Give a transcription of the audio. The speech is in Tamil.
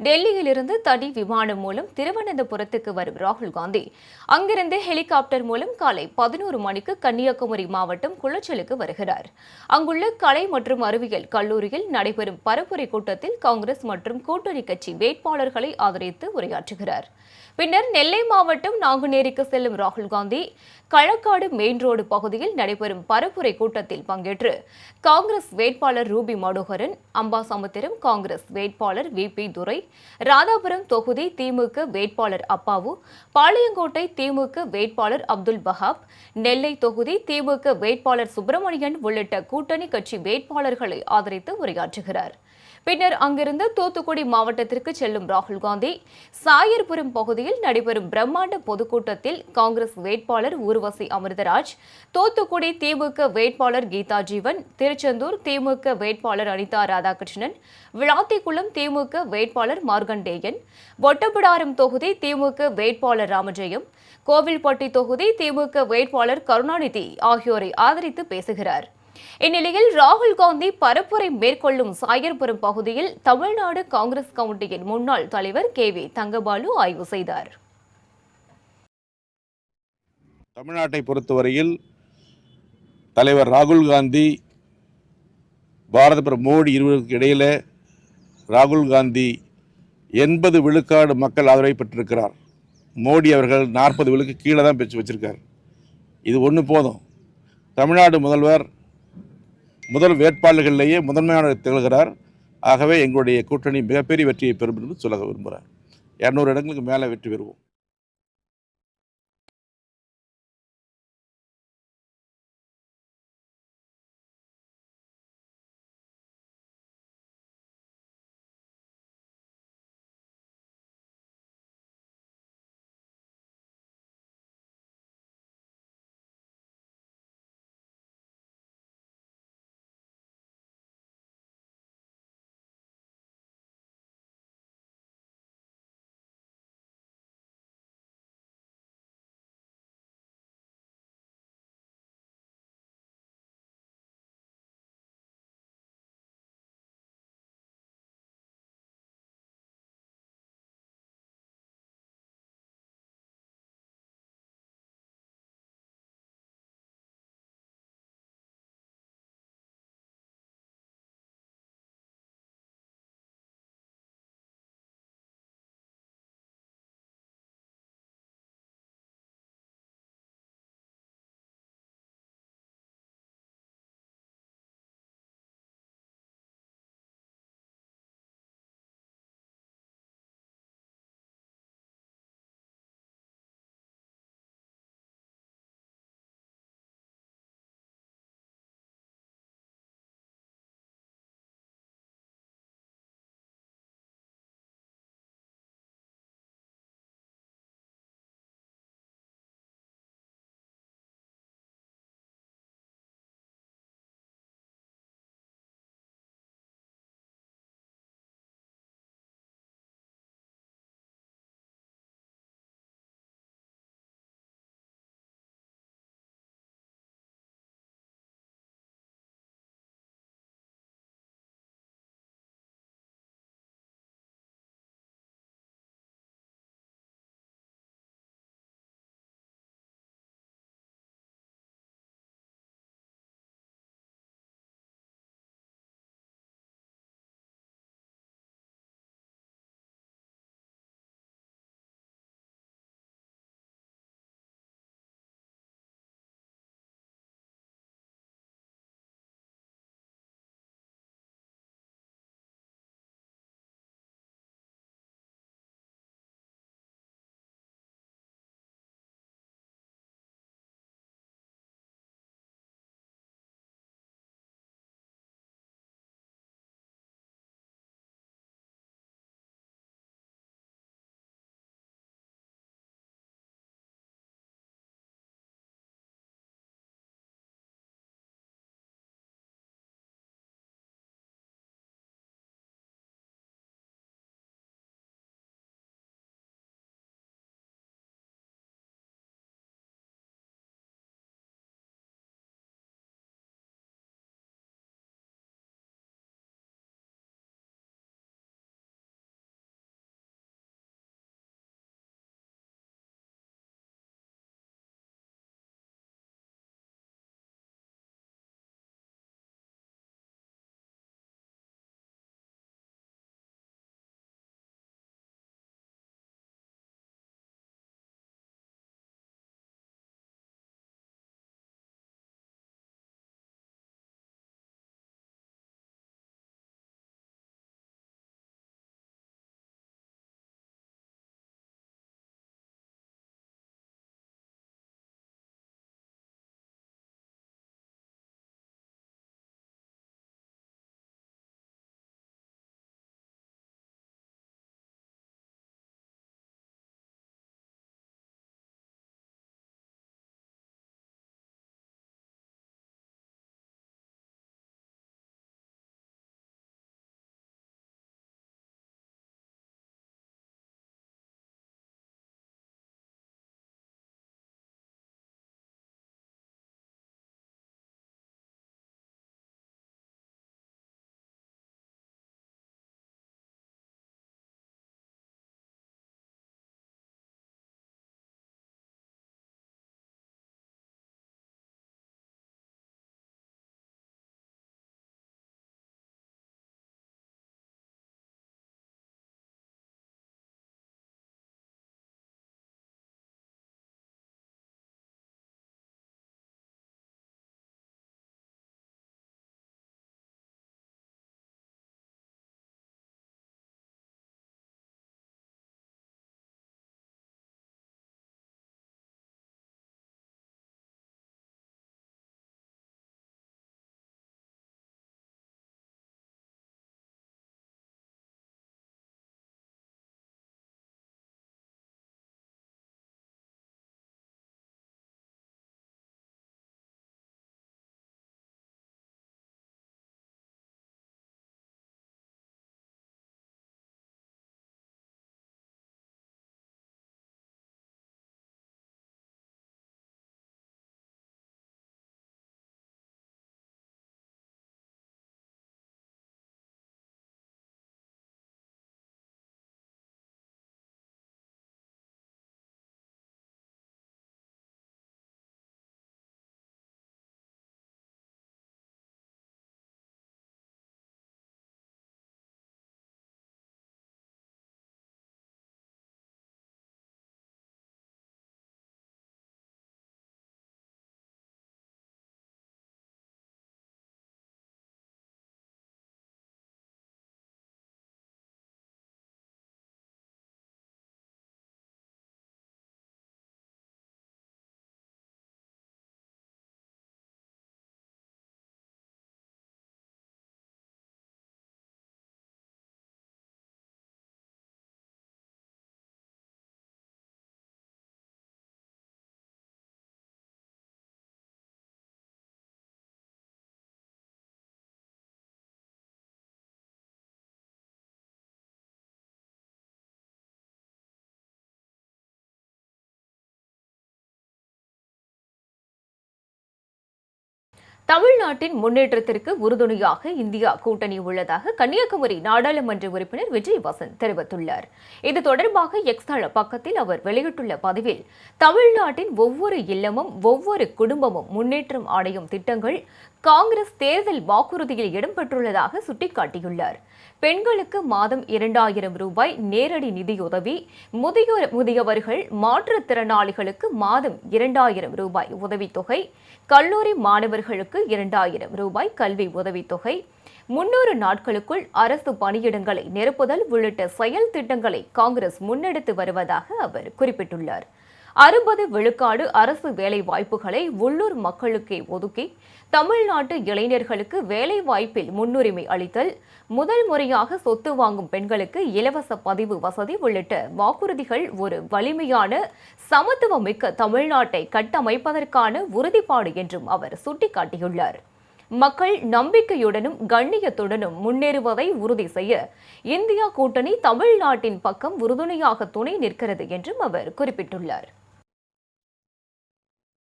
டெல்லியிலிருந்து தனி விமானம் மூலம் திருவனந்தபுரத்துக்கு வரும் ராகுல் காந்தி அங்கிருந்து ஹெலிகாப்டர் மூலம் காலை 11 மணிக்கு கன்னியாகுமரி மாவட்டம் குளச்சலுக்கு வருகிறார். அங்குள்ள கலை மற்றும் அறிவியல் கல்லூரியில் நடைபெறும் பரப்புரை கூட்டத்தில் காங்கிரஸ் மற்றும் கூட்டணி கட்சி வேட்பாளர்களை ஆதரித்து உரையாற்றுகிறார். பின்னர் நெல்லை மாவட்டம் நாங்குநேரிக்கு செல்லும் ராகுல் காந்தி களக்காடு மெயின் ரோடு பகுதியில் நடைபெறும் பரப்புரை கூட்டத்தில் பங்கேற்று காங்கிரஸ் வேட்பாளர் ரூபி மனோகரன், அம்பாசமுத்திரம் காங்கிரஸ் வேட்பாளர் VP துரை, ராதாபுரம் தொகுதி திமுக வேட்பாளர் அப்பாவு, பாளையங்கோட்டை திமுக வேட்பாளர் அப்துல் பஹாப், நெல்லை தொகுதி திமுக வேட்பாளர் சுப்பிரமணியன் உள்ளிட்ட கூட்டணி கட்சி வேட்பாளர்களை ஆதரித்து உரையாற்றுகிறார். பின்னர் அங்கிருந்து தூத்துக்குடி மாவட்டத்திற்கு செல்லும் ராகுல் காந்தி சாயர்புரம் பகுதியில் நடைபெறும் பிரம்மாண்ட பொதுக்கூட்டத்தில் காங்கிரஸ் வேட்பாளர் ஊர்வசி அமிர்தராஜ், தூத்துக்குடி திமுக வேட்பாளர் கீதா ஜீவன், திருச்செந்தூர் திமுக வேட்பாளர் அனிதா ராதாகிருஷ்ணன், விளாத்திக்குளம் திமுக வேட்பாளர் மார்கண்டேயன், ஒட்டப்பிடாரம் தொகுதி திமுக வேட்பாளர் ராமஜெயம், கோவில்பட்டி தொகுதி திமுக வேட்பாளர் கருணாநிதி ஆகியோரை ஆதரித்து பேசுகிறார். இந்நிலையில் ராகுல் காந்தி பரப்புரை மேற்கொள்ளும் சாயர்புரம் பகுதியில் தமிழ்நாடு காங்கிரஸ் கமிட்டியின் முன்னாள் தலைவர் KV தங்கபாலு ஆய்வு செய்தார். தமிழ்நாட்டை பொறுத்தவரையில் தலைவர் ராகுல் காந்தி, பாரத பிரதமர் மோடி இருவருக்கு இடையில ராகுல் காந்தி 80 விழுக்காடு மக்கள் ஆதரவை பெற்றிருக்கிறார். மோடி அவர்கள் 40 விழுக்கு கீழே தான் பெற்று வச்சிருக்கார். இது ஒன்று போதும். தமிழ்நாடு முதல் வேட்பாளர்களிலேயே முதன்மையானவர் திகழ்கிறார். ஆகவே எங்களுடைய கூட்டணி மிகப்பெரிய வெற்றியை பெறும் என்று சொல்ல விரும்புகிறேன். 200 இடங்களுக்கு மேலே வெற்றி பெறுவோம். தமிழ்நாட்டின் முன்னேற்றத்திற்கு உறுதுணையாக இந்தியா கூட்டணி உள்ளதாக கன்னியாகுமரி நாடாளுமன்ற உறுப்பினர் விஜய் வசந்த் தெரிவித்துள்ளார். இது தொடர்பாக எக்ஸ் தள பக்கத்தில் அவர் வெளியிட்டுள்ள பதிவில், தமிழ்நாட்டின் ஒவ்வொரு இல்லமும் ஒவ்வொரு குடும்பமும் முன்னேற்றம் அடையும் திட்டங்கள் காங்கிரஸ் தேர்தல் வாக்குறுதியில் இடம்பெற்றுள்ளதாக சுட்டிக்காட்டியுள்ளார். பெண்களுக்கு மாதம் 2000 ரூபாய் நேரடி நிதியுதவி, முதியவர்கள் மாற்றுத்திறனாளிகளுக்கு மாதம் 2000 ரூபாய் உதவித்தொகை, கல்லூரி மாணவர்களுக்கு 2000 ரூபாய் கல்வி உதவித்தொகை, 300 நாட்களுக்குள் அரசு பணியிடங்களை நிரப்புதல் உள்ளிட்ட செயல் திட்டங்களை காங்கிரஸ் முன்னெடுத்து வருவதாக அவர் குறிப்பிட்டுள்ளார். 60 விழுக்காடு அரசு வேலை வாய்ப்புகளை உள்ளூர் மக்களுக்கே ஒதுக்கி தமிழ்நாட்டு இளைஞர்களுக்கு வேலை வாய்ப்பில் முன்னுரிமை அளித்தல், முதல் முறையாக சொத்து வாங்கும் பெண்களுக்கு இலவச பதிவு வசதி உள்ளிட்ட வாக்குறுதிகள் ஒரு வலிமையான சமத்துவமிக்க தமிழ்நாட்டை கட்டமைப்பதற்கான உறுதிப்பாடு என்றும் அவர் சுட்டிக்காட்டியுள்ளார். மக்கள் நம்பிக்கையுடனும் கண்ணியத்துடனும் முன்னேறுவதை உறுதி செய்ய இந்தியா கூட்டணி தமிழ்நாட்டின் பக்கம் உறுதுணையாக துணை நிற்கிறது என்றும் அவர் குறிப்பிட்டுள்ளார்.